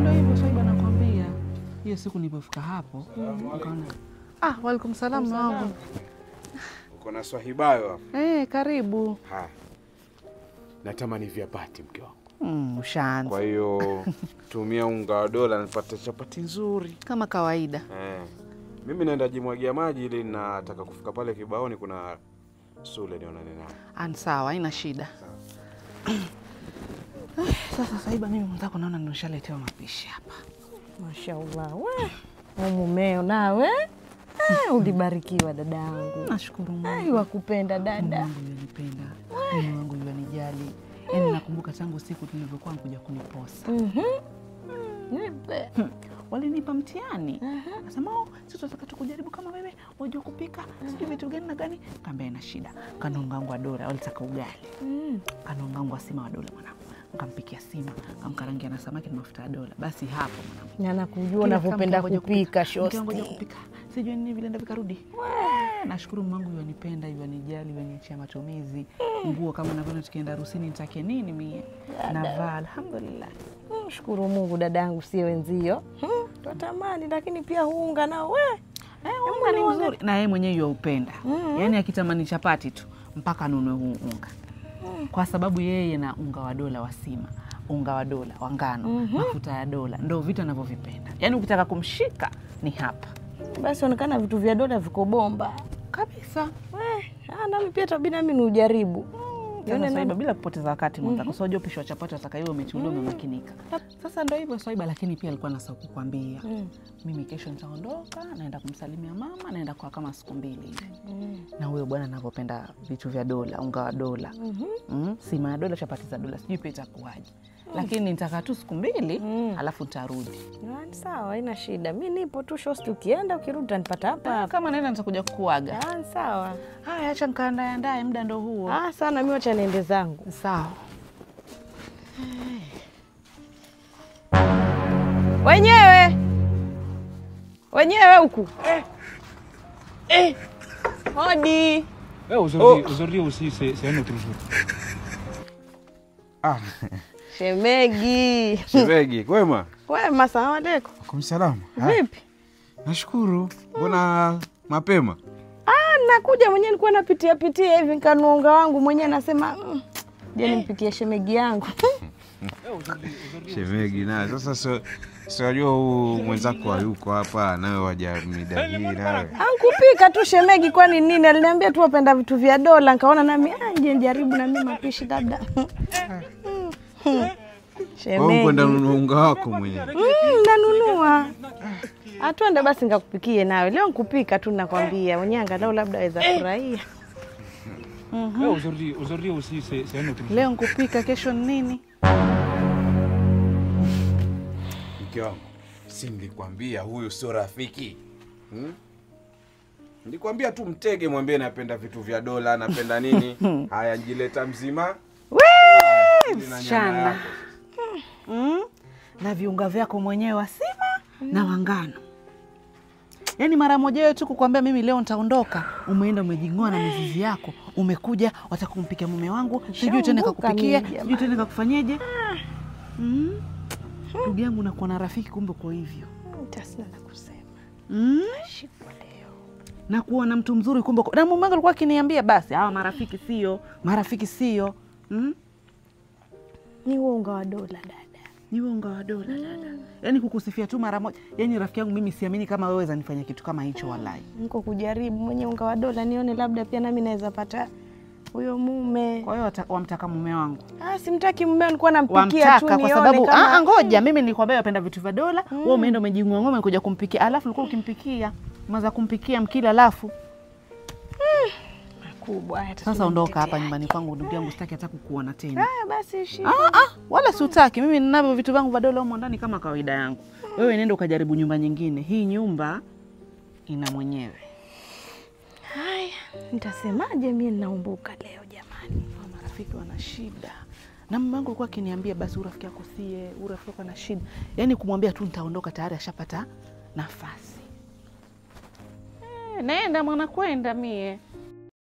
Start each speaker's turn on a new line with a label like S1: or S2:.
S1: ndio hivyo Swaiba nakwambia. Hiyo siku nilipofika hapo, nikaona walaikum salam wangu.
S2: Uko na Swahibayo hapo?
S1: Karibu.
S2: Natamani vyapati mke wangu.
S1: Ushaanza.
S2: Kwa hiyo tumia unga wa dola nipate chapati nzuri
S1: kama kawaida.
S2: Mimi naenda jimwagia maji ili nataka kufika pale kibaoni kuna Sule nionane naye.
S1: Sawa, haina shida. Sasa Swaiba mimi mtako naona nimeshaletewa mapishi hapa.
S3: Mashaallah. Mumeo nawe? Ulibarikiwa dadangu.
S1: Nashukuru Mungu.
S3: Wakupenda dada.
S1: Mungu yanipenda. Mungu yanijali. Yaani nakumbuka tangu siku tulivyokuwa kuja kuniposa.
S3: Nipe.
S1: Walinipa mtihani. Nasema sisi tunataka tukujaribu kama wewe wajua kupika. Sijui vitu gani na gani. Kaambia ina shida. Kanongangu wa dola walitaka ugali. Kanongangu wa sima wa dola mwanangu. Nikampikia sima, nikamkarangia na samaki na mafuta ya dola. Basi hapo mwanangu.
S3: Na nakujua unavyopenda kupika shosti.
S1: Ngoja kupika. Sijui nini vile ndio vikarudi. Nashukuru Mungu yanipenda, yanijali, yaniachia matumizi. Nguo kama unavyoona tukienda harusini nitake nini mimi? Navaa alhamdulillah.
S3: Shukuru Mungu dadangu sio wenzio. Tutamani lakini pia unga na
S1: unga ni mzuri na yeye mwenyewe yaupenda. Yaani akitamani chapati tu mpaka anunue huu unga. Kwa sababu yeye na unga wa dola wa sima, unga wa dola wa ngano, mafuta ya dola ndio vitu anavyovipenda. Yaani ukitaka kumshika ni hapa.
S3: Basi onekana vitu vya dola viko bomba
S1: kabisa.
S3: Nami pia tabina mimi nijaribu.
S1: Yaani Swaiba bila kupoteza wakati mwanzo. Sio unajua upishi wa chapati atakayo umechulia umemakinika. Sasa ndio hivyo Swaiba, lakini pia alikuwa anasahau kukwambia. Mimi kesho nitaondoka, naenda kumsalimia mama, naenda kwa kama siku 2 hivi. Na huyo bwana anavyopenda vitu vya dola, unga wa dola. Sima ya dola, chapati za dola. Sijui pia itakuwaje. Lakini nitaka tu siku 2 alafu nitarudi.
S3: Sawa, haina shida. Mimi nipo tu shosti, ukienda ukirudi utanipata hapa.
S1: Kama naenda nitakuja kukuaga.
S3: Sawa.
S1: Haya acha nikaandae muda ndo huo.
S3: Sana mimi acha niende zangu.
S1: Sawa.
S3: Wenyewe huku. Hodi.
S4: Aujourd'hui aussi c'est un autre jour.
S2: Shemegi. Shemegi, kwema?
S3: Kwema, salamu alaykum.
S2: Kumsalamu.
S3: Vipi?
S2: Nashukuru. Mbona mapema?
S3: Nakuja mwenyewe nilikuwa napitia hivi nikanua unga wangu mwenyewe nasema je nimpikie shemegi yangu.
S2: Shemegi na sasa unajua mwenzako hayuko hapa nawe waja midagi nawe.
S3: Ankupika tu shemegi kwani nini? Aliniambia tu wapenda vitu vya dola nikaona nami nje nijaribu na mimi mapishi labda.
S2: Shemegi. Wewe ndio unga wako mwenyewe.
S3: Nanunua. Atwende basi ngakupikie nawe. Leo nikupika tu nakwambia. Mwenyewe angalau labda waweza furahia.
S4: Aujourd'hui aussi c'est un autre jour.
S1: Leo nikupika, kesho nini?
S2: Mke wangu, si nilikwambia huyu sio rafiki? Nilikwambia tu mtege mwambie napenda vitu vya dola, napenda nini? Haya njileta mzima.
S1: Msichana. Na viunga vyako mwenyewe wa sima na wangano. Yaani mara moja wewe tu kukwambia mimi leo nitaondoka, umeenda umejingoa na mizizi yako, umekuja wataka kumpikia mume wangu, sijui tena nikakupikia, sijui tena nikakufanyaje. Ndugu yangu nakuwa na rafiki kumbe kwa hivyo.
S3: Nitasina na kusema. Nashikwa leo.
S1: Na kuwa na mtu mzuri kumbe na mume wangu alikuwa akiniambia basi hawa marafiki sio.
S3: Ni unga wa dola dada.
S1: Ni unga wa dola dada. Yaani kukusifia tu mara moja. Yaani rafiki yangu mimi siamini kama wewe waweza nifanya kitu kama hicho wallahi.
S3: Niko kujaribu mwenye unga wa dola nione labda pia nami naweza pata huyo mume.
S1: Kwa hiyo wamtaka mume wangu.
S3: Simtaki mume, nilikuwa nampikia tu nione
S1: kwa sababu
S3: kama
S1: ngoja mimi nilikwambia yapenda vitu vya dola, wewe umeenda umejingua ngome kuja kumpikia. Alafu ulikuwa ukimpikia, umeanza kumpikia mkila alafu
S3: kubwa.
S1: Sasa ondoka hapa nyumbani kwangu ndugu yangu, sitaki hata kukuona tena.
S3: Basi ishi.
S1: Wala sitaki. Mimi ninavyo vitu vangu vya dola huko ndani kama kawaida yangu. Wewe nenda ukajaribu nyumba nyingine. Hii nyumba ina mwenyewe.
S3: Haya, nitasemaje mimi ninaumbuka leo jamani.
S1: Marafiki wana shida. Na mume wangu alikuwa akiniambia basi urafiki yako sie, urafiki wako na shida. Yaani kumwambia tu nitaondoka tayari ashapata nafasi. Naenda mwana kwenda mie.